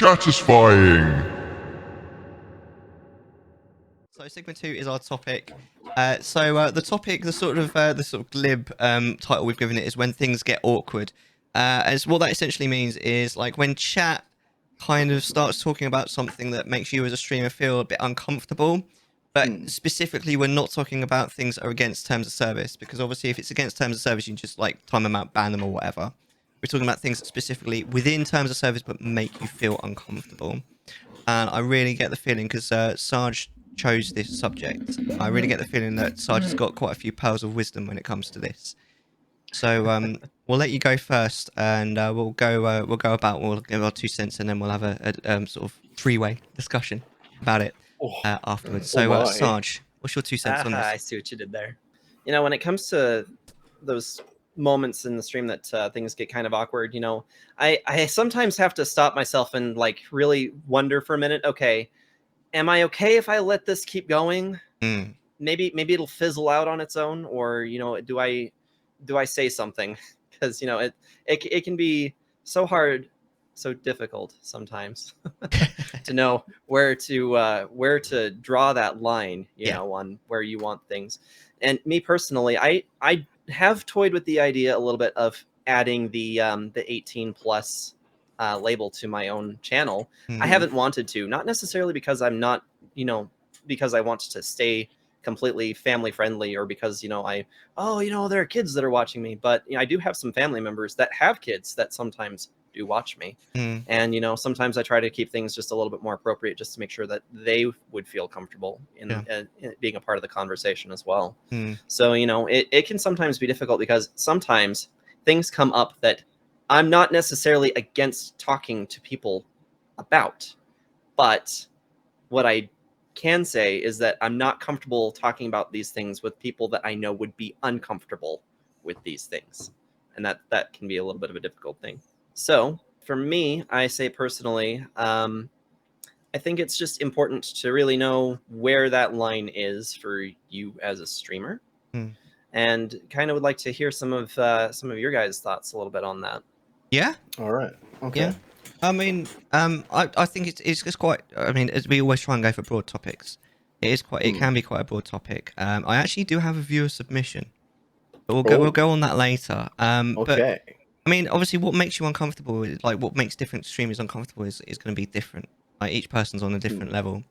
Chattisfying. So segment 2 is our topic. The topic, the sort of glib title we've given it is when things get awkward. As what that essentially means is like when chat kind of starts talking about something that makes you as a streamer feel a bit uncomfortable. But specifically, we're not talking about things that are against terms of service, because obviously, if it's against terms of service, you can just like time them out, ban them, or whatever. We're talking about things that specifically within terms of service but make you feel uncomfortable. And I really get the feeling, because Sarge chose this subject, I really get the feeling that Sarge has got quite a few pearls of wisdom when it comes to this. So we'll let you go first, and we'll go about. We'll give our 2 cents, and then we'll have a sort of 3-way discussion about it afterwards. So Sarge, what's your 2 cents on this? I see what you did there. You know, when it comes to those moments in the stream that things get kind of awkward, you know, I sometimes have to stop myself and like really wonder for a minute. Okay, am I okay if I let this keep going? Maybe it'll fizzle out on its own, or you know, do I say something? Because you know, it can be so hard, so difficult sometimes to know where to draw that line, you know, on where you want things. And me personally, I have toyed with the idea a little bit of adding the 18 plus label to my own channel. I haven't wanted to, not necessarily because I'm not, you know, because I want to stay completely family friendly, or because, you know, there are kids that are watching me, but you know, I do have some family members that have kids that sometimes do watch me. And you know, sometimes I try to keep things just a little bit more appropriate, just to make sure that they would feel comfortable in being a part of the conversation as well. So you know, it can sometimes be difficult, because sometimes things come up that I'm not necessarily against talking to people about, but what I can say is that I'm not comfortable talking about these things with people that I know would be uncomfortable with these things, and that can be a little bit of a difficult thing. So for me, I say personally, I think it's just important to really know where that line is for you as a streamer, and kind of would like to hear some of your guys' thoughts a little bit on that. Yeah. All right. Okay. Yeah. I mean, I think it's quite. I mean, as we always try and go for broad topics, it can be quite a broad topic. I actually do have a viewer submission, but we'll go on that later. Okay. But, I mean, obviously, what makes you uncomfortable, like what makes different streamers uncomfortable, is going to be different. Like each person's on a different level,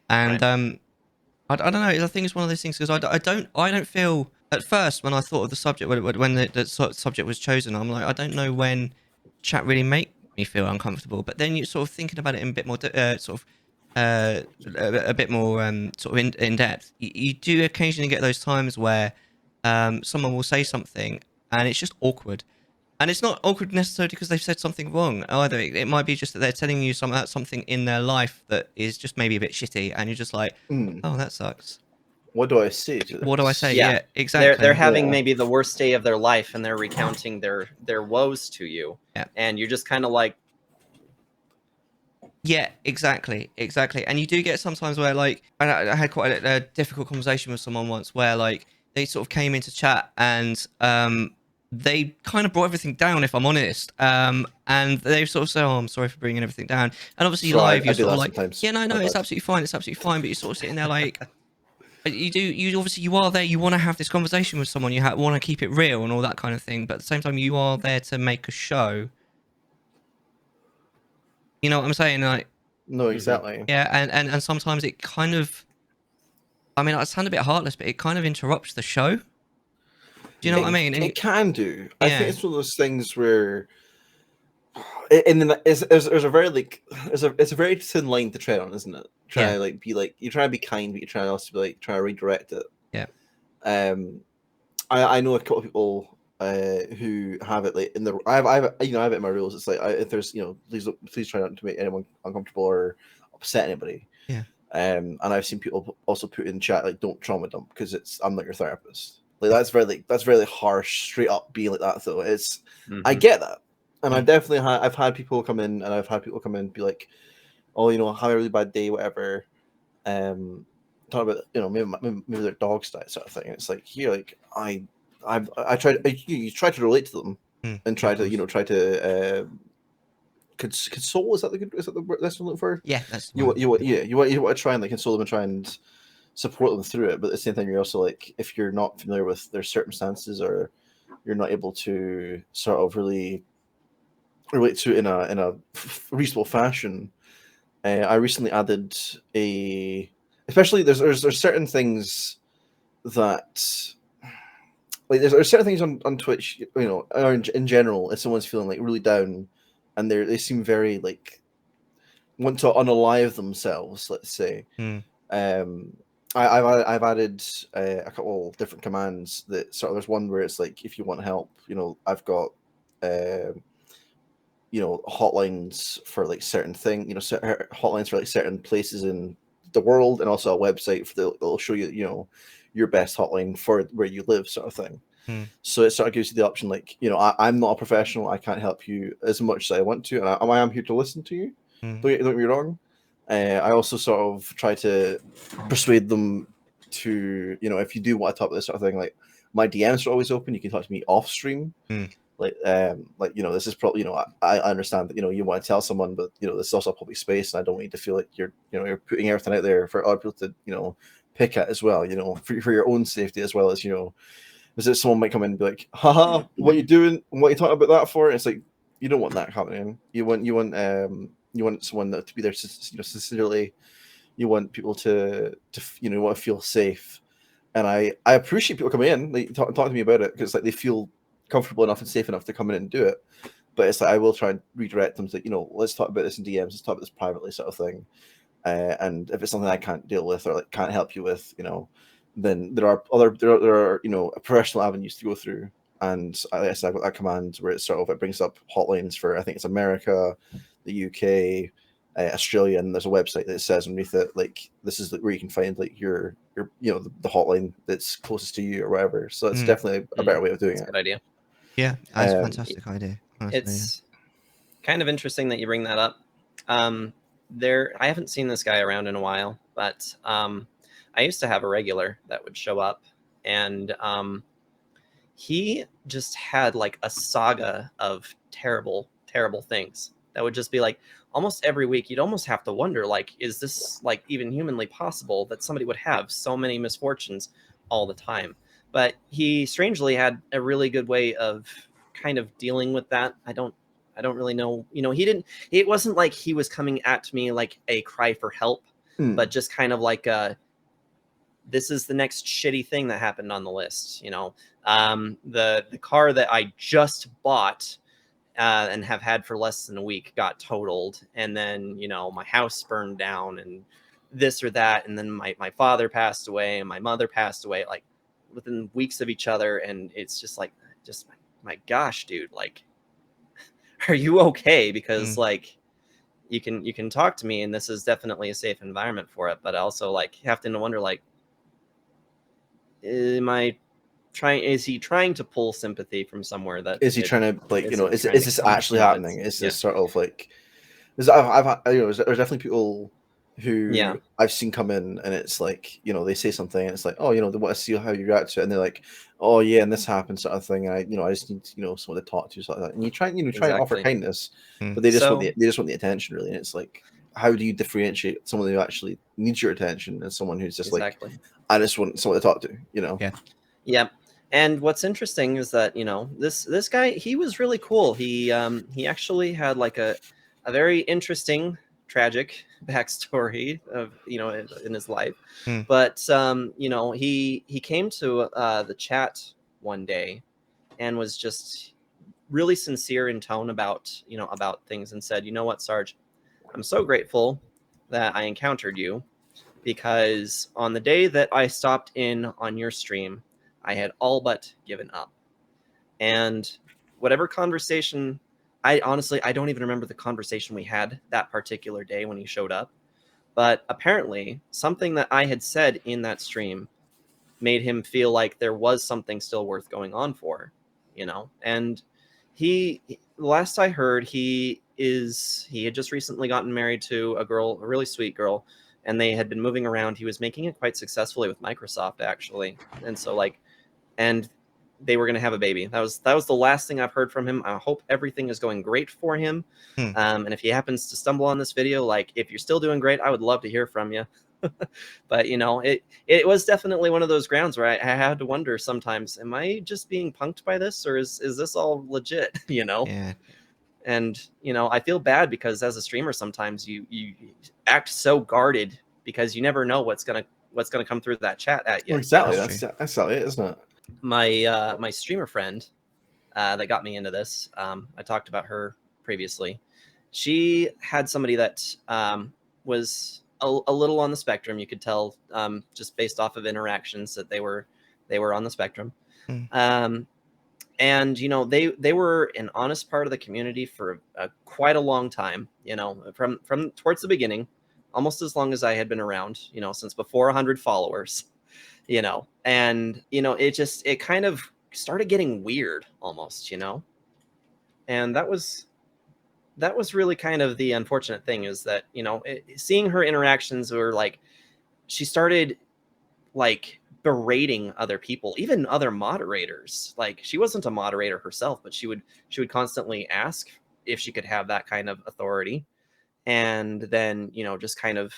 and I don't know. I think it's one of those things, because I don't feel at first when I thought of the subject, when the subject was chosen, I'm like, I don't know when chat really make me feel uncomfortable. But then you're sort of thinking about it in a bit more a bit more sort of in depth. You do occasionally get those times where someone will say something and it's just awkward. And it's not awkward necessarily because they've said something wrong either. It might be just that they're telling you something in their life that is just maybe a bit shitty, and you're just like, oh, that sucks. What do I say to this? What do I say? Yeah, exactly. They're having maybe the worst day of their life, and they're recounting their woes to you. Yeah. And you're just kind of like, yeah, exactly. And you do get sometimes where, like, I had quite a difficult conversation with someone once where, like, they sort of came into chat and they kind of brought everything down, if I'm honest. And they sort of say, "Oh, I'm sorry for bringing everything down." And obviously, live, you're sort of like, sometimes. "Yeah, no, it's absolutely fine. It's absolutely fine." But you're sort of sitting there like, you obviously you are there. You want to have this conversation with someone. You want to keep it real and all that kind of thing. But at the same time, you are there to make a show. You know what I'm saying? Like, no, exactly. Yeah, and sometimes it kind of, I mean, I sound a bit heartless, but it kind of interrupts the show. Do you know what I mean? It can do. I think it's one of those things where, and then there's a very it's a very thin line to tread on, isn't it? Try to be like, you try to be kind, but you try to also be like try to redirect it. Yeah. I know a couple of people who have it like in the I have it in my rules. It's like if there's please try not to make anyone uncomfortable or upset anybody. Yeah. And I've seen people also put in chat like, don't trauma dump because I'm not your therapist. Like that's very harsh, straight up being like that. Though it's I get that, and I've definitely I've had people come in and be like, oh, have a really bad day, whatever. Talk about maybe their dog's diet sort of thing. It's like here, like I try to relate to them and try to console. Is that the good? Is that the word that's what I'm looking for? Yeah, that's the You one. want you want yeah you want to try and like console them and try and support them through it. But at the same time, you're also like, if you're not familiar with their circumstances, or you're not able to sort of really relate to it in a reasonable fashion. I recently added a, especially there's certain things that, like there's certain things on Twitch, you know, or in general, if someone's feeling like really down, and they seem very like want to unalive themselves, let's say. Mm. Um, I've added a couple of different commands that sort of, there's one where it's like, if you want help, you know, I've got you know, hotlines for like certain thing, you know, hotlines for like certain places in the world, and also a website for that'll show you, you know, your best hotline for where you live, sort of thing. Hmm. So it sort of gives you the option, like, you know, I'm not a professional, I can't help you as much as I want to, and I am here to listen to you. Hmm. Don't get me wrong. I also sort of try to persuade them to, you know, if you do want to talk about this sort of thing, like, my DMs are always open. You can talk to me off stream. Hmm. Like, you know, this is probably, you know, I understand that, you know, you want to tell someone, but, you know, this is also a public space, and I don't want you to feel like you're, you know, you're putting everything out there for other people to, you know, pick at as well, you know, for your own safety, as well as, you know, is that someone might come in and be like, haha, what you doing? What you talking about that for? And it's like, you don't want that happening. You want someone to be there, you know, sincerely. You want people to you know, want to feel safe. And I appreciate people coming in, like, talk to me about it, because like they feel comfortable enough and safe enough to come in and do it. But it's like, I will try and redirect them to, you know, let's talk about this in DMs, let's talk about this privately, sort of thing. And if it's something I can't deal with, or like can't help you with, you know, then there are you know, professional avenues to go through. And like I said, I've got that command where it sort of, it brings up hotlines for, I think it's America, the UK, Australia, and there's a website that says underneath it, like, this is where you can find like your you know, the hotline that's closest to you or whatever. So it's definitely a better way of doing That's a it. good idea. Yeah, that's a fantastic idea. Honestly, It's kind of interesting that you bring that up. I haven't seen this guy around in a while, but I used to have a regular that would show up, and he just had like a saga of terrible, terrible things that would just be like, almost every week you'd almost have to wonder, like, is this like even humanly possible that somebody would have so many misfortunes all the time? But he strangely had a really good way of kind of dealing with that. I don't really know, you know, it wasn't like he was coming at me like a cry for help, but just kind of like this is the next shitty thing that happened on the list, you know. The car that I just bought and have had for less than a week got totaled, and then, you know, my house burned down, and this or that, and then my father passed away and my mother passed away, like within weeks of each other. And it's just like, just my gosh, dude, like, are you okay? Because like, you can talk to me, and this is definitely a safe environment for it, but also like, you have to wonder, like, is he trying to pull sympathy from somewhere that Is he trying to, like, you know, is trying this to come? actually You know, happening? Is this sort of like, because you know, there's definitely people who I've seen come in, and it's like, you know, they say something and it's like, oh, you know, they want to see how you react to it, and they're like, oh yeah, and this happened, sort of thing. And you know, I just need, you know, someone to talk to, sort of that. And you try and offer Exactly. kindness, but they just want the attention, really. And it's like, how do you differentiate someone who actually needs your attention and someone who's just like, I just want someone to talk to, you know? Yeah. And what's interesting is that, you know, this guy, he was really cool. He actually had like a very interesting, tragic backstory of, you know, in his life. But you know, he came to the chat one day and was just really sincere in tone about, you know, about things, and said, you know what, Sarge, I'm so grateful that I encountered you, because on the day that I stopped in on your stream, I had all but given up. And whatever conversation, I honestly, I don't even remember the conversation we had that particular day when he showed up. But apparently, something that I had said in that stream made him feel like there was something still worth going on for, you know. And last I heard, he had just recently gotten married to a really sweet girl, and they had been moving around. He was making it quite successfully with Microsoft, actually. And so like, and they were going to have a baby. That was the last thing I've heard from him. I hope everything is going great for him. And if he happens to stumble on this video, like, if you're still doing great, I would love to hear from you. But you know, it was definitely one of those grounds where I had to wonder sometimes, am I just being punked by this, or is this all legit? You know? Yeah. And you know, I feel bad because as a streamer, sometimes you act so guarded because you never know what's gonna come through that chat at you. Well, exactly. You know? That's exactly it, isn't it? My streamer friend that got me into this, I talked about her previously. She had somebody that was a little on the spectrum. You could tell just based off of interactions that they were on the spectrum. And you know, they were an honest part of the community for quite a long time. You know, from towards the beginning, almost as long as I had been around. You know, since before 100 followers. You know, and you know, it kind of started getting weird almost. You know, and that was really kind of the unfortunate thing, is that, you know, seeing her interactions were like, she started like berating other people, even other moderators. Like, she wasn't a moderator herself, but she would constantly ask if she could have that kind of authority, and then, you know, just kind of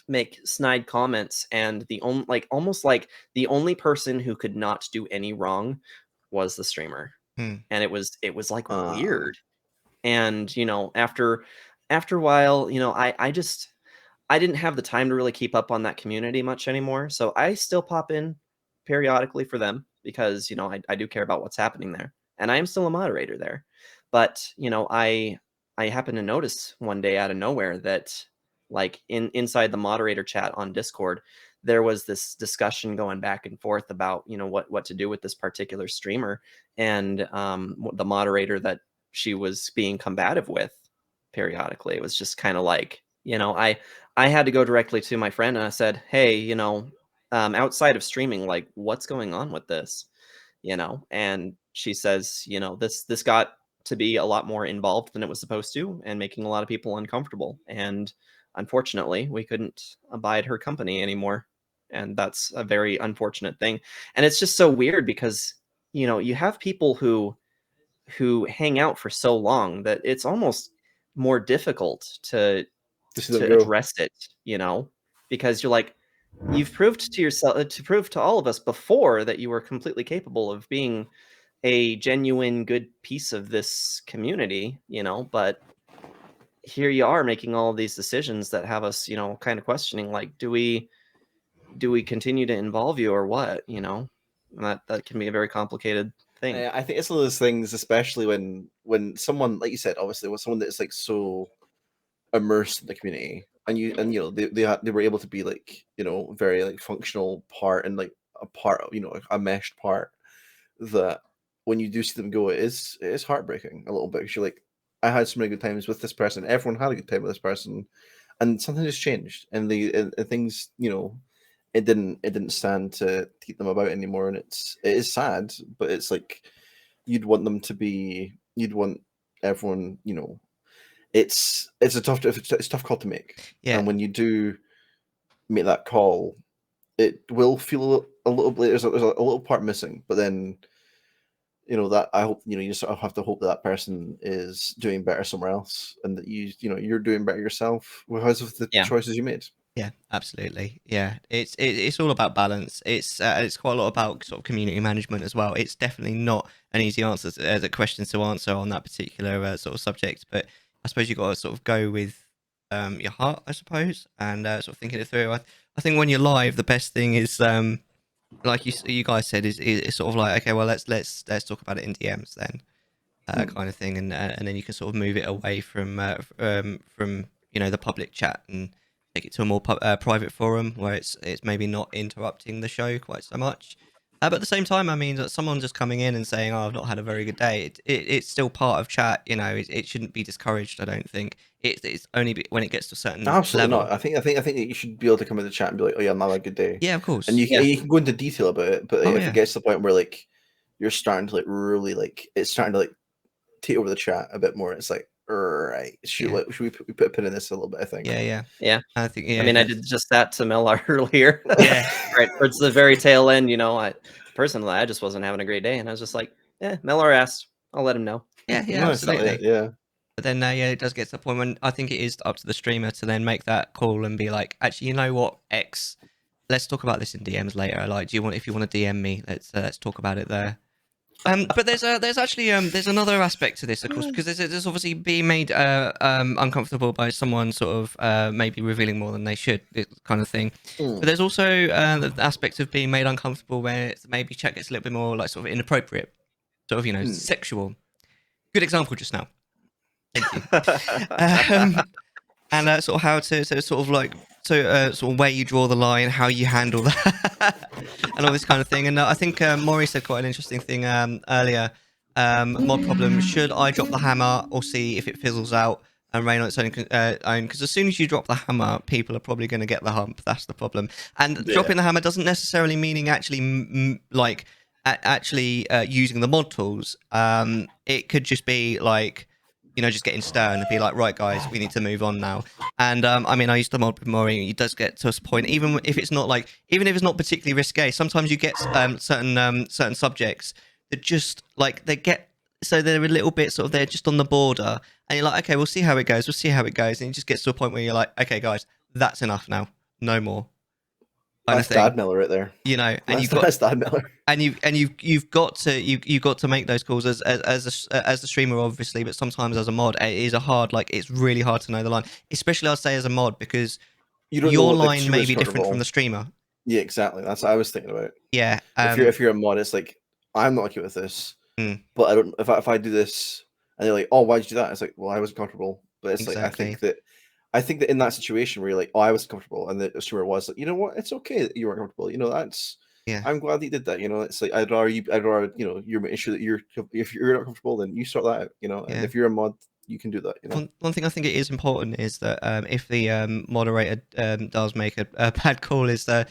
make snide comments. And the only, like, almost like the only person who could not do any wrong was the streamer. And it was like weird. And you know, after a while, you know, I didn't have the time to really keep up on that community much anymore. So I still pop in periodically for them because, you know, I do care about what's happening there, and I am still a moderator there. But you know, I happened to notice one day out of nowhere that, like, inside the moderator chat on Discord, there was this discussion going back and forth about, you know, what to do with this particular streamer, and the moderator that she was being combative with periodically. It was just kind of like, you know, I had to go directly to my friend and I said, hey, you know, outside of streaming, like, what's going on with this? You know, and she says, you know, this got to be a lot more involved than it was supposed to, and making a lot of people uncomfortable. And unfortunately, we couldn't abide her company anymore. And that's a very unfortunate thing. And it's just so weird because, you know, you have people who hang out for so long that it's almost more difficult to address it, you know, because you're like, you've proved to yourself, to prove to all of us before, that you were completely capable of being a genuine good piece of this community, you know, but here you are making all of these decisions that have us, you know, kind of questioning, like, do we continue to involve you or what, you know? And that can be a very complicated thing. I think it's one of those things, especially when someone, like you said, obviously, when someone that is like so immersed in the community, and you know, they were able to be like, you know, very like functional part, and like a part of, you know, a meshed part, that when you do see them go, it is heartbreaking a little bit, because you're like, I had so many good times with this person, everyone had a good time with this person, and something has changed, and things, you know, it didn't stand to keep them about anymore, and it is sad, but it's like, you'd want everyone, you know, it's a tough call to make. Yeah. And when you do make that call, it will feel a little bit, there's a little part missing, but then, you know, that I hope, you know, you sort of have to hope that person is doing better somewhere else, and that you know, you're doing better yourself because of the choices you made. Yeah, absolutely. Yeah, it's all about balance. It's quite a lot about sort of community management as well. It's definitely not an easy answer the questions to answer on that particular sort of subject. But I suppose you got to sort of go with your heart, I suppose, and sort of thinking it through. I think when you're live, the best thing is like you guys said, is sort of like, okay, well, let's talk about it in DMs then, kind of thing, and then you can sort of move it away from you know, the public chat, and take it to a more private forum where it's maybe not interrupting the show quite so much. But at the same time, I mean, someone just coming in and saying, "Oh, I've not had a very good day," it's still part of chat. You know, it shouldn't be discouraged. I don't think it's only when it gets to a certain Absolutely level. not. I think that you should be able to come in the chat and be like, "Oh yeah, I'm having a good day." Yeah, of course. And you can go into detail about it, but if it gets to the point where like you're starting to like really like, it's starting to like take over the chat a bit more, it's like, right, should we put a pin in this a little bit? I think. Yeah. I think. I mean, I did just that to Mellar earlier. Yeah. Right towards the very tail end. You know, personally, I just wasn't having a great day, and I was just like, Mellar asked, I'll let him know. Yeah, yeah, No, exactly absolutely. it, yeah. But then, yeah, it does get to the point when I think it is up to the streamer to then make that call and be like, actually, you know what, X, let's talk about this in DMs later. Like, if you want to DM me, let's talk about it there. But there's actually there's another aspect to this, of course, because there's obviously being made uncomfortable by someone sort of maybe revealing more than they should, this kind of thing. But there's also the aspect of being made uncomfortable where maybe chat gets a little bit more like sort of inappropriate, sort of sexual. Good example just now. Thank you. And sort of how to sort of like sort of where you draw the line, how you handle that, and all this kind of thing. And I think Maury said quite an interesting thing earlier. Mod problem: should I drop the hammer or see if it fizzles out and rain on its own? Because as soon as you drop the hammer, people are probably going to get the hump. That's the problem. And dropping the hammer doesn't necessarily meaning actually like actually using the mod tools. It could just be like, just getting stern and be like, right, guys, we need to move on now. And I mean, I used to mod with Maury. It does get to a point, even if it's not particularly risque. Sometimes you get certain subjects that just like they're a little bit sort of they're just on the border, and you're like, okay, we'll see how it goes. We'll see how it goes, and it just gets to a point where you're like, okay, guys, that's enough now, no more. That's Dad Miller right there. And that's Dad Miller. And you've got to make those calls as the streamer, obviously, but sometimes as a mod, it is it's really hard to know the line, especially I'd say as a mod, because your line may be different from the streamer. Yeah, exactly. That's what I was thinking about. Yeah. If you're a mod, it's like, I'm not okay with this, but I don't. If I do this, and they're like, oh, why'd you do that? It's like, well, I wasn't comfortable. But it's exactly. like I think that in that situation where you're like, oh, I was comfortable, and the streamer was like, you know what, it's okay that you weren't comfortable. That's I'm glad that you did that. It's like I'd rather you're making sure that if you're not comfortable, then you sort that out. And if you're a mod, you can do that. One thing I think it is important is that if the moderator does make a bad call, is the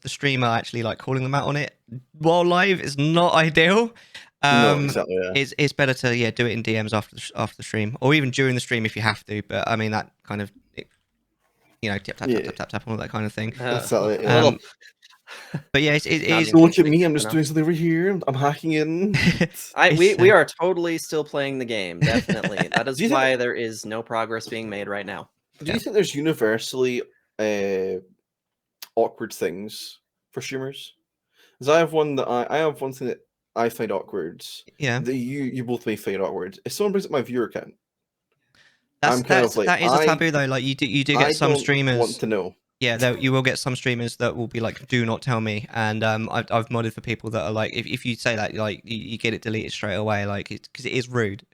streamer actually like calling them out on it while live is not ideal. No, exactly. Yeah. It's better to do it in DMs after the stream, or even during the stream if you have to. But I mean that kind of tap tap all that kind of thing. But yeah, it is. Don't look at me. I'm just doing something over here. I'm hacking in. We are totally still playing the game. Definitely. That is why there is no progress being made right now. Do you think there's universally awkward things for streamers? Because I have one thing that I find awkward. Yeah. That you both may find awkward. If someone brings up my viewer account, that is a taboo though. Like you do get some streamers want to know. Yeah, you will get some streamers that will be like, "Do not tell me." And I've modded for people that are like, if you say that, like you get it deleted straight away, like because it is rude.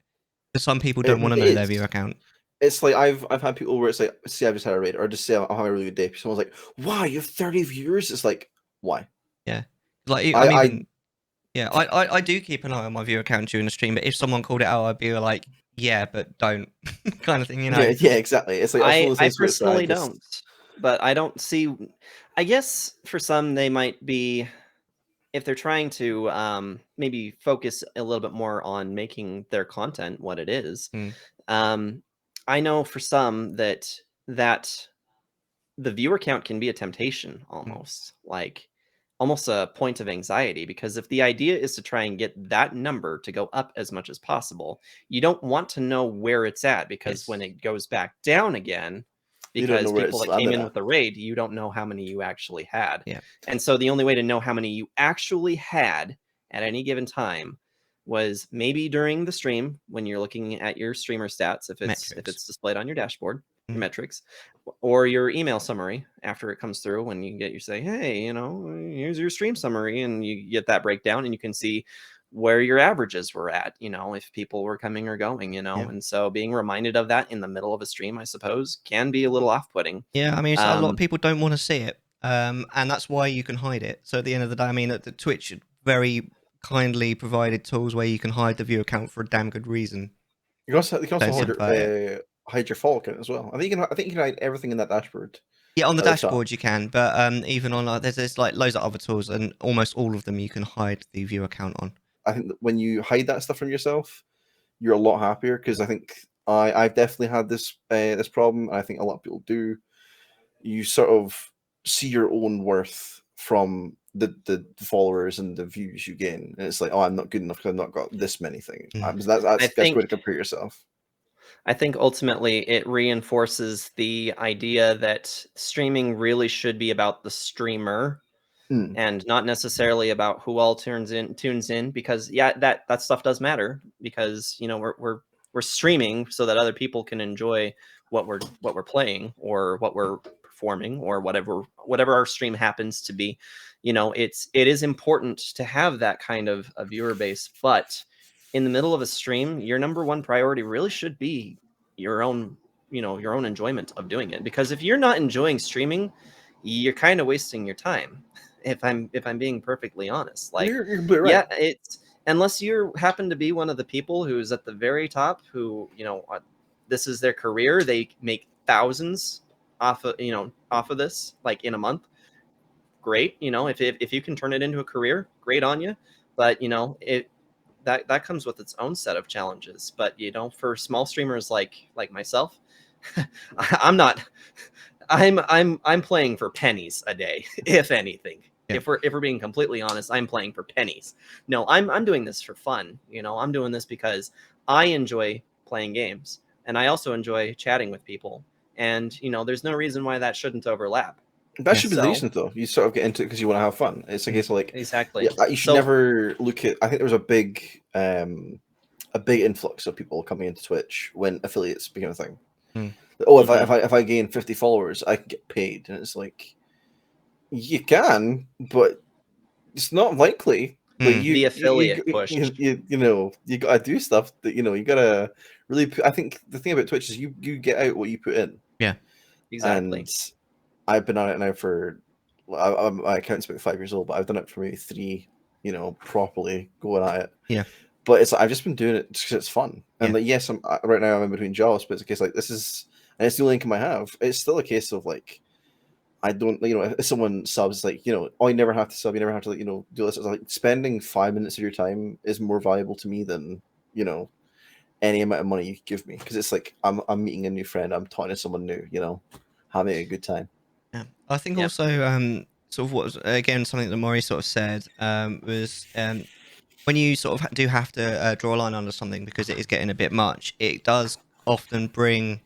Because some people don't want to know their viewer account. It's like I've had people where it's like, see, I've just had a raid, or just say I'm having a really good day. Someone's like, "Wow, you have 30 viewers." It's like, why? Yeah, like I do keep an eye on my viewer account during the stream, but if someone called it out, I'd be like, "Yeah, but don't," kind of thing, Yeah, exactly. It's like I personally don't. But I don't see. I guess for some, they might be, if they're trying to maybe focus a little bit more on making their content what it is. I know for some that the viewer count can be a temptation almost, like almost a point of anxiety, because if the idea is to try and get that number to go up as much as possible, you don't want to know where it's at, because when it goes back down again, because people that came in with the raid, you don't know how many you actually had. Yeah. And so the only way to know how many you actually had at any given time was maybe during the stream when you're looking at your streamer stats, if it's displayed on your dashboard, your metrics, or your email summary after it comes through, when you say, hey, here's your stream summary, and you get that breakdown and you can see where your averages were at, if people were coming or going, and so being reminded of that in the middle of a stream, I suppose, can be a little off-putting. Yeah, I mean, a lot of people don't want to see it, and that's why you can hide it. So at the end of the day, I mean, the Twitch very kindly provided tools where you can hide the view account for a damn good reason. You can also hide your follow account as well. I think you can hide everything in that dashboard. Yeah, on the dashboard you can, but even on there's like loads of other tools, and almost all of them you can hide the view account on. I think that when you hide that stuff from yourself, you're a lot happier, because I think I've definitely had this problem, and I think a lot of people do. You sort of see your own worth from the followers and the views you gain, and it's like, oh, I'm not good enough because I've not got this many things. That's think- way to compare yourself. I think ultimately it reinforces the idea that streaming really should be about the streamer and not necessarily about who all tunes in, because that stuff does matter, because we're streaming so that other people can enjoy what we're playing or what we're performing or whatever our stream happens to be. It is important to have that kind of a viewer base, but in the middle of a stream, your number one priority really should be your own enjoyment of doing it, because if you're not enjoying streaming, you're kind of wasting your time. If I'm being perfectly honest, like, You're completely right. yeah, it's, unless you happen to be one of the people who's at the very top, who this is their career, they make thousands off of this, like, in a month. Great, if you can turn it into a career, great on you. But that comes with its own set of challenges. But for small streamers like myself, I'm not. I'm playing for pennies a day, if anything. Yeah. If we're being completely honest, I'm playing for pennies. No, I'm doing this for fun. I'm doing this because I enjoy playing games, and I also enjoy chatting with people. And there's no reason why that shouldn't overlap. That should be the So- reason, though. You sort of get into it because you want to have fun. It's a case of like, Exactly. yeah, you should never look at. I think there was a big influx of people coming into Twitch when affiliates became a thing. Oh, if I gain 50 followers, I can get paid, and it's like, you can, but it's not likely. Like The affiliate push. You gotta do stuff that you gotta really. I think the thing about Twitch is you get out what you put in. Yeah, exactly. And I've been on it now for. My account's about 5 years old, but I've done it for maybe 3. Properly going at it. Yeah. But it's I've just been doing it because it's fun. And Yeah. like, yes, right now I'm in between jobs, but it's a case like this is, and it's the only income I have. It's still a case of like, I don't, if someone subs, it's like, oh, you never have to sub, you never have to, do this. It's like spending 5 minutes of your time is more valuable to me than, any amount of money you give me, because it's like I'm meeting a new friend, I'm talking to someone new, having a good time. Yeah, I think also sort of what was, again, something that Maury sort of said was when you sort of do have to draw a line under something because it is getting a bit much, it does often bring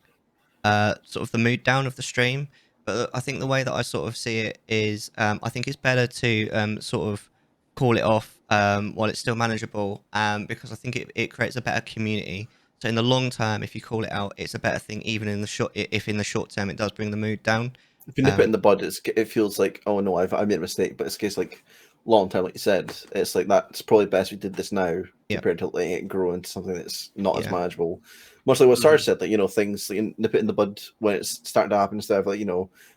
sort of the mood down of the stream. But I think the way that I sort of see it is I think it's better to sort of call it off while it's still manageable, because I think it creates a better community. So in the long term, if you call it out, it's a better thing, even in the if in the short term it does bring the mood down. If you nip it in the bud, it feels like, oh no, I made a mistake. But it's a case like long term, like you said, it's like that's probably best we did this now compared to letting it grow into something that's not as manageable. Much like what Sarge said, like things like nip it in the bud when it's starting to happen, instead of like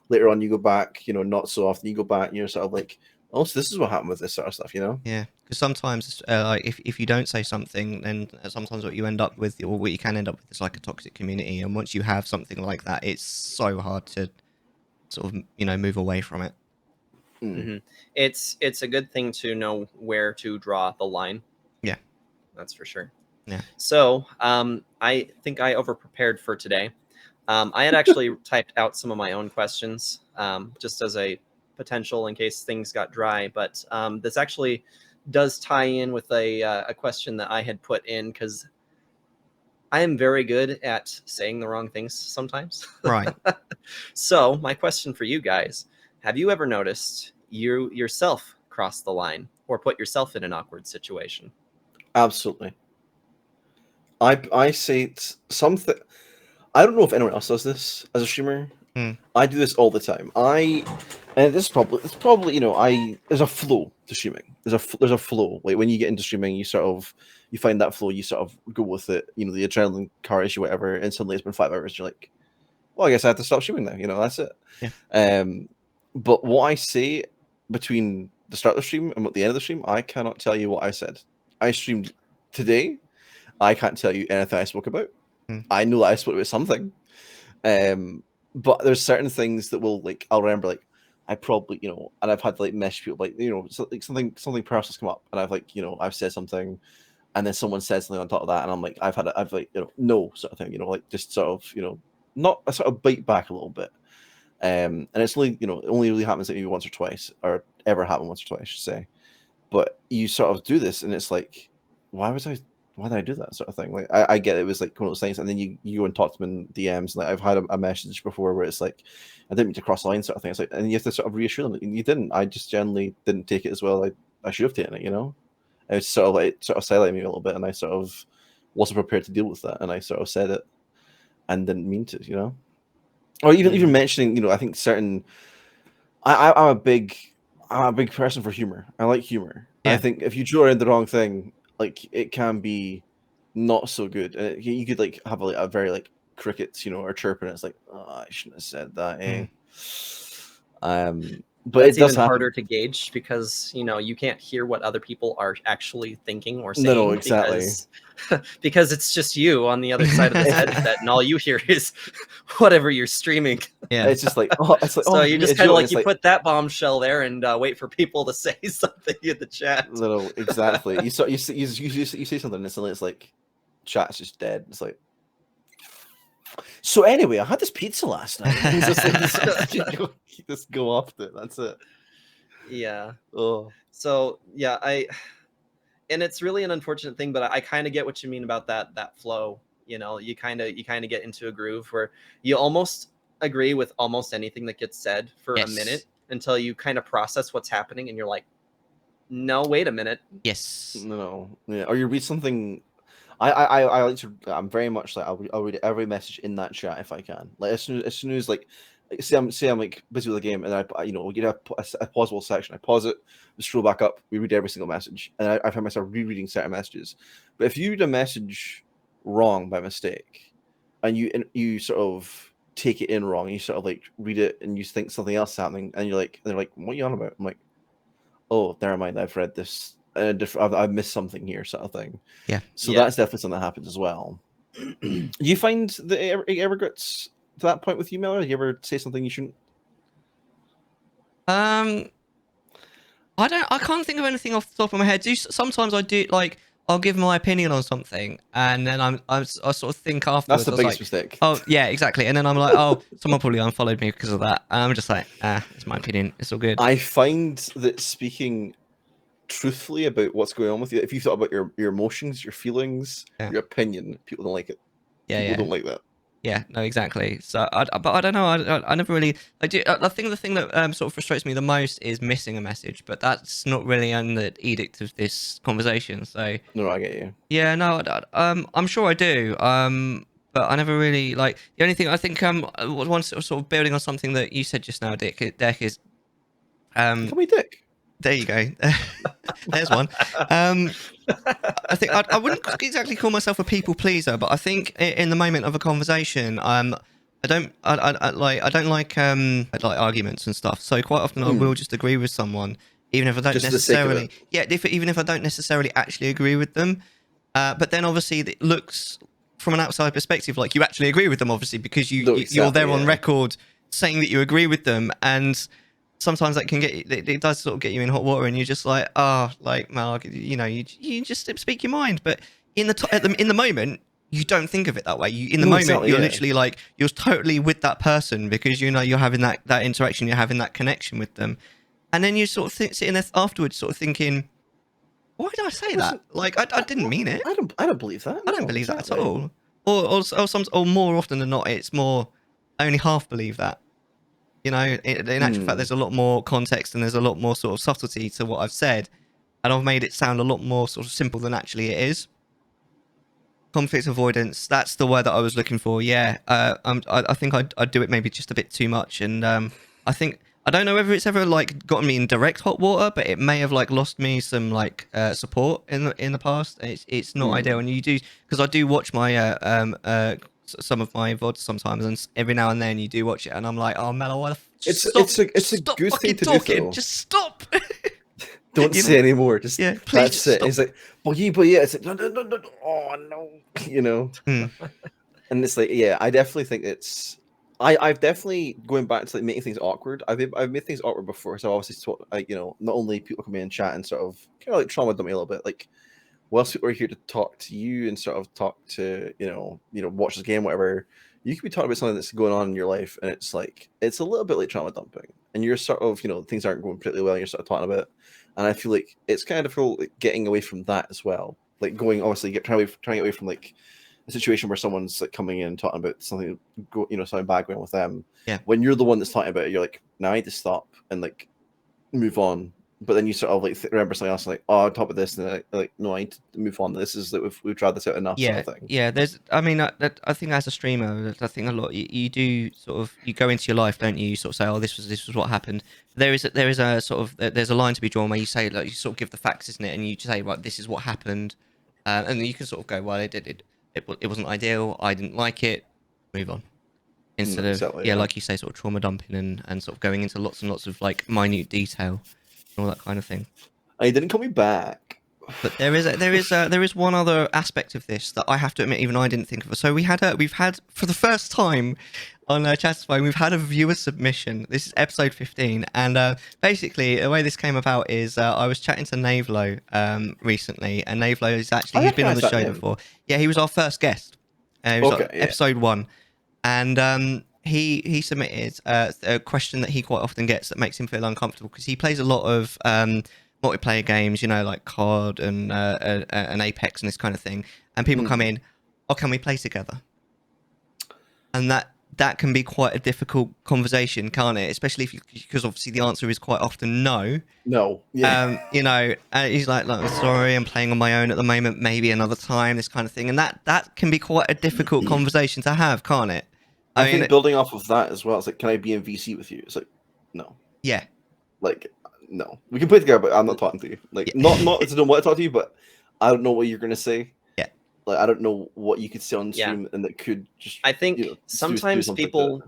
later on you go back, not so often you go back and you're sort of like, oh, so this is what happened with this sort of stuff, Yeah, because sometimes like if you don't say something, then sometimes what you end up with, or what you can end up with, is like a toxic community. And once you have something like that, it's so hard to sort of move away from it. It's a good thing to know where to draw the line. Yeah, that's for sure. Yeah. So I think I overprepared for today. I had actually typed out some of my own questions just as a potential in case things got dry, but this actually does tie in with a question that I had put in, because I am very good at saying the wrong things sometimes. Right. So my question for you guys: have you ever noticed you yourself cross the line or put yourself in an awkward situation? Absolutely. I say something. I don't know if anyone else does this as a streamer. I do this all the time. And this is probably there's a flow to streaming. There's a flow. Like when you get into streaming, you find that flow. You sort of go with it. The adrenaline car issue, whatever. And suddenly it's been 5 hours. You're like, well, I guess I have to stop streaming now. That's it. Yeah. But what I say between the start of the stream and at the end of the stream, I cannot tell you what I said. I streamed today. I can't tell you anything I spoke about. I know that I spoke about something. But there's certain things that I'll remember, like I probably, and I've had to message people, something personal's come up, and I've said something, and then someone says something on top of that, and I'm like, no sort of thing, just sort of, not, I sort of bite back a little bit. And it's only it only really happens like maybe once or twice, or ever happened once or twice, I should say. But you sort of do this, and it's like, why did I do that sort of thing? Like I get it was like one of those things, and then you go and talk to them in DMs. Like I've had a message before where it's like, I didn't mean to cross the line sort of thing. It's like, and you have to sort of reassure them, you didn't. I just generally didn't take it as well. I should have taken it, It was sort of like highlighted me a little bit, and I sort of wasn't prepared to deal with that, and I sort of said it and didn't mean to, or even mentioning, I think certain. I'm a big person for humor. I like humor. Yeah. I think if you draw in the wrong thing, like it can be not so good. And you could like have a very like crickets, or chirping. It's like, oh, I shouldn't have said that. But That's it does even happen. harder to gauge because you can't hear what other people are actually thinking or saying. No, exactly. Because it's just you on the other side of the headset, and all you hear is whatever you're streaming. Yeah. It's just like, So you just it's kind of you, like it's you put that bombshell there and wait for people to say something in the chat. No, exactly. You say something, and it's like, chat's just dead. It's like. So anyway, I had this pizza last night. It's just like, you just go off it. That's it. Yeah. Oh. So yeah, and it's really an unfortunate thing, but I kind of get what you mean about that flow. You kind of get into a groove where you almost agree with almost anything that gets said for a minute until you kind of process what's happening, and you're like, no, wait a minute. Yes. No. Yeah. Or you read something. I like to. I'm very much like I'll read every message in that chat if I can. Like as soon as like say I'm like busy with a game, and we get a pausable section. I pause it, we scroll back up, we read every single message, and I find myself rereading certain messages. But if you read a message wrong by mistake, and you sort of take it in wrong, and you sort of like read it, and you think something else is happening, and they're like, what are you on about? I'm like, oh, never mind, I've read this. I've missed something here, sort of thing. Yeah. So that's definitely something that happens as well. Do you find that it ever gets to that point with you, Mellar? Do you ever say something you shouldn't? I can't think of anything off the top of my head. Sometimes I do, like, I'll give my opinion on something, and then I sort of think afterwards. That's the biggest mistake. Oh yeah, exactly. And then I'm like, oh, someone probably unfollowed me because of that. And I'm just like, it's my opinion. It's all good. I find that speaking truthfully about what's going on with you, if you thought about your emotions, your feelings, your opinion, people don't like it. People don't like that. Yeah, no, exactly. So, but I don't know. I never really. I think the thing that sort of frustrates me the most is missing a message, but that's not really on the edict of this conversation. So. No, I get you. Yeah, no, I'm sure I do. But I never really like. The only thing I think one sort of building on something that you said just now, Deck is. Call me Dick. There you go. There's one. I think I wouldn't exactly call myself a people pleaser, but I think in the moment of a conversation, I don't like arguments and stuff. So quite often I will just agree with someone, even if I don't necessarily. Yeah, even if I don't necessarily actually agree with them. But then obviously it looks from an outside perspective like you actually agree with them, obviously, because you're there on record saying that you agree with them, and sometimes that can it does sort of get you in hot water, and you're just like, Mark, you just speak your mind. But in the moment, you don't think of it that way. You're literally like, you're totally with that person because you're having that interaction, you're having that connection with them, and then you sort of sitting there afterwards, sort of thinking, why did I say that? Like, I didn't mean it. I don't believe that. I don't believe that at all. Or more often than not, it's more I only half believe that. In actual fact, there's a lot more context and there's a lot more sort of subtlety to what I've said, and I've made it sound a lot more sort of simple than actually it is. Conflict avoidance, that's the word that I was looking for. Yeah, I think I'd do it maybe just a bit too much, and I don't know whether it's ever like gotten me in direct hot water, but it may have like lost me some like support in the past. It's not ideal, and you do, because I do watch my some of my VODs sometimes, and every now and then you do watch it, and I'm like, oh Mellar, why the it's a good thing to talking. do, though. Just stop. Don't say anymore. Just please. That's it. Stop. It's like, but yeah. It's like no. Oh no. And it's like, yeah, I definitely think it's. I've definitely going back to like making things awkward. I've made things awkward before, so obviously, like not only people come in and chat and sort of kind of like trauma dump me a little bit, like whilst people are here to talk to you and sort of talk to watch the game, whatever, you could be talking about something that's going on in your life, and it's like it's a little bit like trauma dumping, and you're sort of things aren't going particularly well, and you're sort of talking about it, and I feel like it's kind of difficult like, getting away from that as well, like going obviously trying to get away from like a situation where someone's like coming in and talking about something something bad going on with them. Yeah. When you're the one that's talking about it, you're like, now I need to stop and like move on. But then you sort of like remember something else, like, oh, on top of this, and like, no, I need to move on. This is that we've tried this out enough, Yeah, sort of thing. yeah. I mean, I think as a streamer, I think a lot. You do sort of, you go into your life, don't you? You sort of say, oh, this was what happened. There is a sort of, there's a line to be drawn where you say, like, you sort of give the facts, isn't it? And you say, right, this is what happened, and then you can sort of go, well, it wasn't ideal. I didn't like it. Move on. Instead Exactly, of like you say, sort of trauma dumping and sort of going into lots and lots of like minute detail, and all that kind of thing. And he didn't call me back. But there is one other aspect of this that I have to admit, even I didn't think of. So we've had for the first time on Chattisfying, we've had a viewer submission. This is episode 15, and basically the way this came about is I was chatting to Navelo recently, and Navelo is actually, he's been on the show before. Yeah, he was our first guest. He was episode 1, and he submitted a question that he quite often gets that makes him feel uncomfortable because he plays a lot of multiplayer games, like COD and Apex and this kind of thing. And people come in, oh, can we play together? And that can be quite a difficult conversation, can't it? Especially because obviously the answer is quite often no. No. Yeah. And he's like, I'm sorry, I'm playing on my own at the moment, maybe another time, this kind of thing. And that can be quite a difficult conversation to have, can't it? I think building off of that as well, it's like, can I be in VC with you? It's like, no. Yeah. Like, no. We can play together, but I'm not talking to you. Like, not I don't want to talk to you, but I don't know what you're gonna say. Yeah. Like, I don't know what you could say on stream, and that could just. I think sometimes people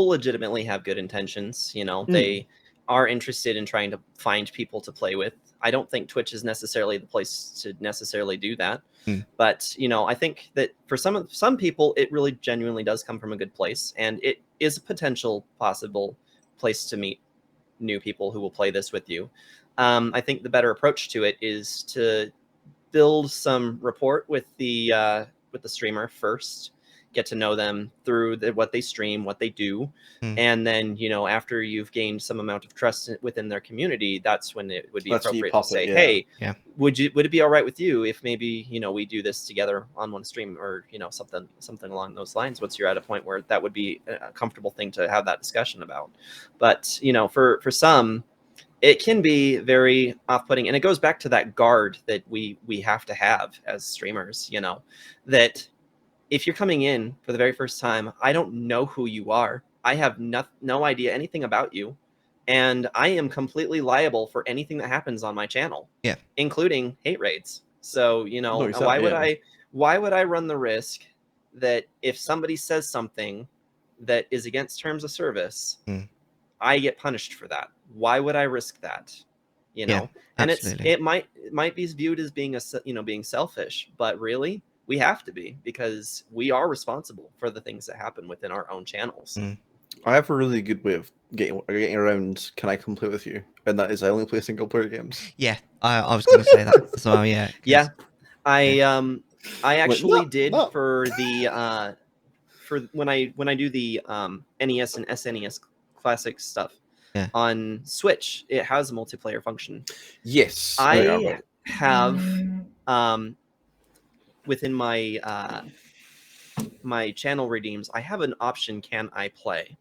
legitimately have good intentions. They are interested in trying to find people to play with. I don't think Twitch is necessarily the place to necessarily do that. But I think that for some people, it really genuinely does come from a good place, and it is a potential possible place to meet new people who will play this with you. I think the better approach to it is to build some rapport with the streamer first, get to know them through what they stream, what they do, and then after you've gained some amount of trust within their community, that's when it would be appropriate to say, hey, would it be all right with you if maybe we do this together on one stream, or something along those lines, once you're at a point where that would be a comfortable thing to have that discussion about. But for some, it can be very off-putting, and it goes back to that guard that we have to have as streamers, that if you're coming in for the very first time, I don't know who you are. I have no idea anything about you, and I am completely liable for anything that happens on my channel, including hate raids. So why would I run the risk that if somebody says something that is against terms of service, I get punished for that? Why would I risk that? And it might be viewed as being being selfish, but really we have to be, because we are responsible for the things that happen within our own channels. I have a really good way of getting around. Can I come play with you? And that is, I only play single player games. Yeah, I was going to say that as well. Yeah. Yeah, I actually did for the for when I do the NES and SNES classic stuff on Switch. It has a multiplayer function. Yes, I have within my my channel redeems, I have an option, can I play?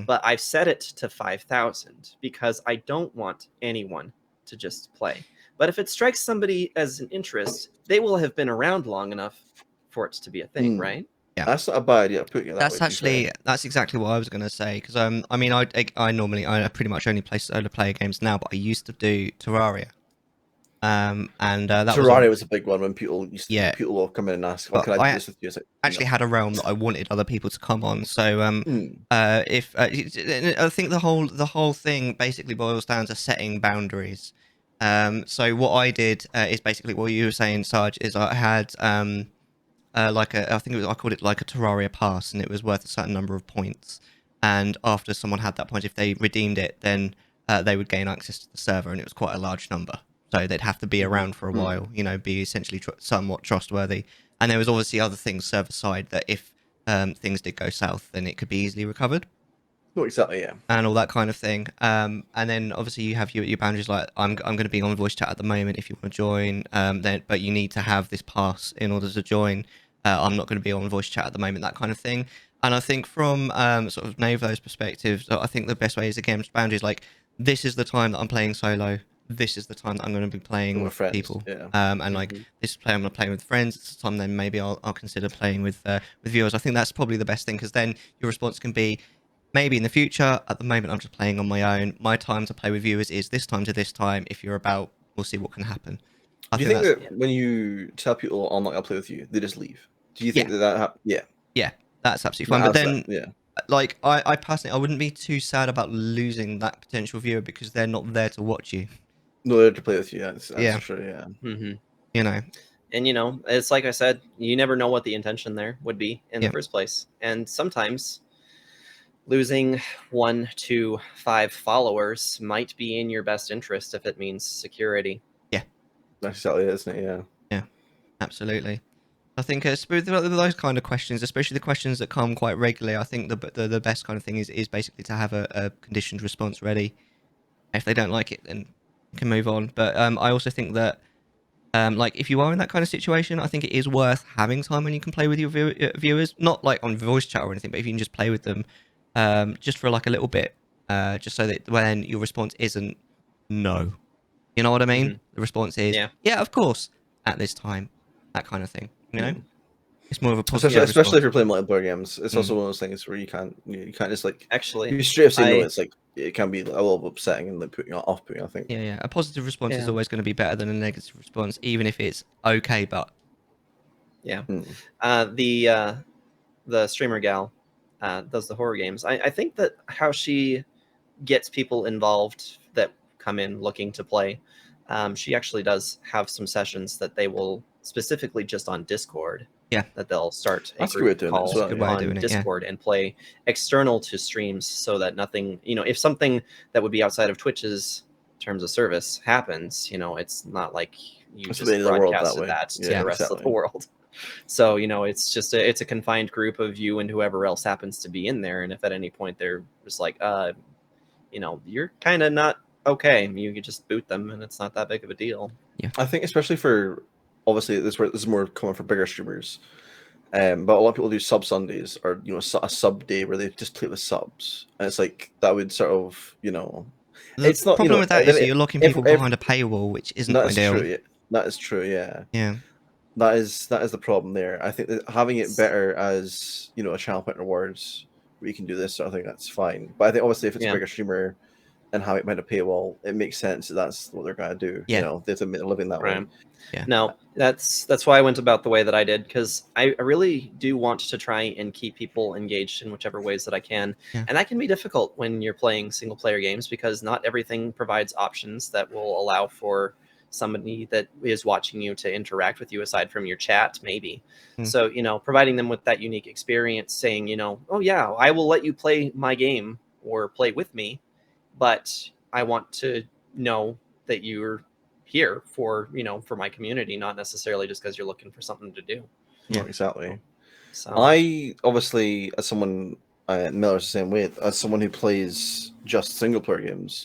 But I've set it to 5,000 because I don't want anyone to just play. But if it strikes somebody as an interest, they will have been around long enough for it to be a thing, right? Yeah, that's not a bad idea. That's exactly what I was going to say, because I mean, I pretty much only play solo player games now, but I used to do Terraria. And that Terraria was a big one when people people will come in and ask, "What can I do this with you?" Like, actually had a realm that I wanted other people to come on. So I think the whole thing basically boils down to setting boundaries. So what I did is basically what you were saying, Sarge, is I had I called it like a Terraria pass, and it was worth a certain number of points. And after someone had that point, if they redeemed it, then they would gain access to the server, and it was quite a large number. So they'd have to be around for a while, be essentially somewhat trustworthy. And there was obviously other things server side that if things did go south, then it could be easily recovered. No, exactly, yeah. And all that kind of thing. And then obviously you have your boundaries, like I'm going to be on voice chat at the moment if you want to join. Then but you need to have this pass in order to join. I'm not going to be on voice chat at the moment, that kind of thing. And I think from sort of Navo's perspective, I think the best way is again boundaries. Like this is the time that I'm playing solo. This is the time that I'm going to be playing with friends, people. yeah. And like this play, I'm going to play with friends. It's the time then maybe I'll consider playing with viewers. I think that's probably the best thing, because then your response can be, maybe in the future. At the moment, I'm just playing on my own. My time to play with viewers is this time to this time. If you're about, we'll see what can happen. Do you think that when you tell people I'm not gonna play with you, they just leave? Do you think that yeah, that's absolutely fine. But then, yeah, like I personally, I wouldn't be too sad about losing that potential viewer because they're not there to watch you. No, they're to play with you. That's true. Yeah. Mm-hmm. You know. And you know, it's like I said, you never know what the intention there would be in the first place, and sometimes losing 1 to 5 followers might be in your best interest if it means security. Yeah, that's exactly it, isn't it? Yeah, absolutely. I think those kind of questions, especially the questions that come quite regularly, I think the best kind of thing is basically to have a conditioned response ready. If they don't like it, then you can move on. But I also think that like if you are in that kind of situation, I think it is worth having time when you can play with your viewers, not like on voice chat or anything, but if you can just play with them just for like a little bit, just so that when your response isn't no, you know what I mean? The response is yeah, of course, at this time, that kind of thing. You know, it's more of a positive especially if you're playing multiplayer games. It's also one of those things where you can't just like actually you straight up say no. It's like it can be a little upsetting and like putting I think. Yeah. A positive response is always going to be better than a negative response, even if it's okay. But the streamer gal does the horror games. I think that how she gets people involved that come in looking to play. She actually does have some sessions that they will specifically just on Discord. Yeah, that they'll start a group call on Discord and play external to streams, so that nothing, if something that would be outside of Twitch's terms of service happens, it's not like you just broadcasted that to the rest of the world. So it's just it's a confined group of you and whoever else happens to be in there, and if at any point they're just like, you're kind of not okay, you could just boot them, and it's not that big of a deal. Yeah, I think especially for obviously this is more common for bigger streamers, but a lot of people do sub Sundays or a sub day where they just play with subs, and it's like that would sort of it's not problem with that is you're locking people behind a paywall, which isn't ideal. True, that is true. Yeah. That is the problem there. I think that having it better as a channel point rewards where you can do this, so I think that's fine. But I think obviously if it's a bigger streamer and having it behind a paywall, it makes sense that that's what they're going to do. Yeah. They have to make a living that way. Yeah. No, that's why I went about the way that I did, because I really do want to try and keep people engaged in whichever ways that I can. Yeah. And that can be difficult when you're playing single player games, because not everything provides options that will allow for somebody that is watching you to interact with you aside from your chat, maybe. So, providing them with that unique experience, saying, oh yeah, I will let you play my game or play with me, but I want to know that you're here for my community, not necessarily just because you're looking for something to do. Yeah, exactly. So I obviously, as someone, Miller's the same way, as someone who plays just single player games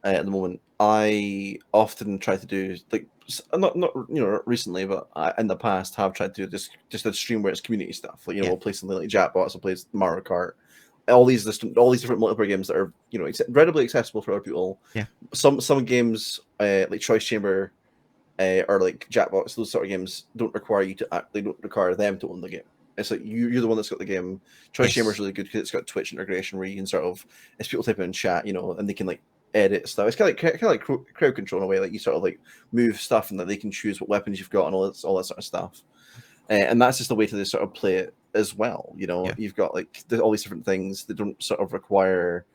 at the moment, I often try to do like not recently, but in the past have tried to do just a stream where it's community stuff. Like we'll play something like Jackbox, we'll play Mario Kart, all these different multiplayer games that are incredibly accessible for other people. Yeah. Some games like Choice Chamber or like Jackbox, those sort of games don't require you to they don't require them to own the game. It's like you're the one that's got the game. Choice Chamber is really good because it's got Twitch integration where you can sort of, as people type in chat, and they can like edit stuff. It's kind of like crowd control in a way. Like you sort of like move stuff and that they can choose what weapons you've got and all that sort of stuff. And that's just a way to sort of play it as well. You've got like all these different things that don't sort of require.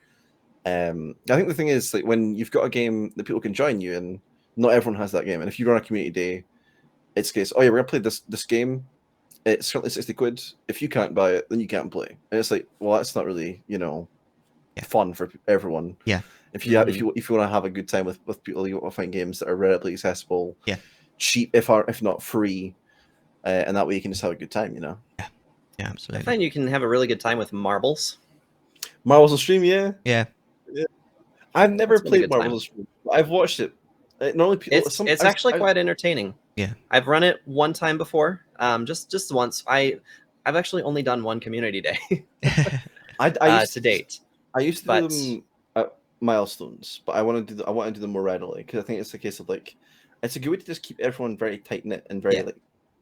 I think the thing is like when you've got a game that people can join you in, not everyone has that game. And if you run a community day, it's case, oh yeah, we're gonna play this game. It's currently 60 quid. If you can't buy it, then you can't play. And it's like, well, that's not really fun for everyone. Yeah. If you if you want to have a good time with people, you want to find games that are relatively accessible, yeah, cheap if not free, and that way you can just have a good time. Yeah. Yeah, I absolutely. find you can have a really good time with marbles. Marvel's on stream, yeah. Yeah. I've never That's been a played good time. Marvel's on stream. I've watched it. Normally, people. It's actually quite entertaining. Yeah. I've run it one time before, just once. I've actually only done one community day to date. I used to but- do them at milestones, but I want to do them more readily because I think it's a case of like, it's a good way to just keep everyone very tight knit and very Yeah. like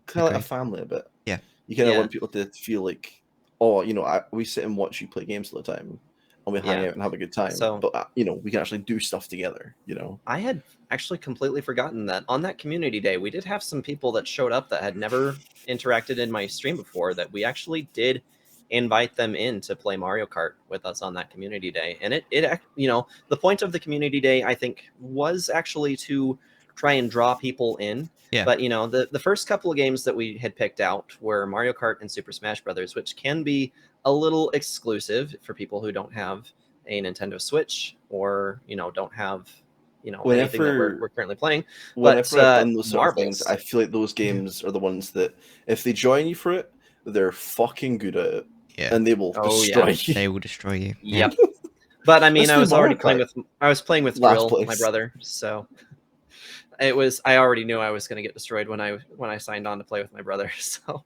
kind of like a Agreed. family a bit. Yeah. You kind of Yeah. want people to feel like, oh, you know, we sit and watch you play games all the time, and we hang Yeah. out and have a good time. So- but you know, we can actually do stuff together. You know. I had actually completely forgotten that on that community day, we did have some people that showed up that had never interacted in my stream before, that we actually did invite them in to play Mario Kart with us on that community day. And it you know, the point of the community day, I think, was actually to try and draw people in. Yeah. But, you know, the first couple of games that we had picked out were Mario Kart and Super Smash Brothers, which can be a little exclusive for people who don't have a Nintendo Switch or, you know, don't have, you know, anything that we're currently playing. Whenever But, I've done those sort of marbles. things, I feel like those games are the ones that if they join you for it, they're fucking good at it, Yeah. and they will Oh, yeah. destroy you. They will destroy you. Yeah. Yep. But I mean, Let's I do was already Mario playing Kart. with Last Drill, my place. brother. So it was. I already knew I was going to get destroyed when I signed on to play with my brother. So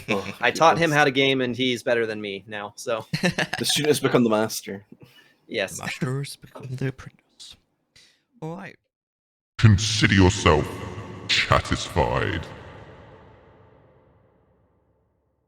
Oh, I taught him goodness. how to game, and he's better than me now. So The student has become the master. yes. The masters become the apprentice. All right. Consider yourself Chattisfied.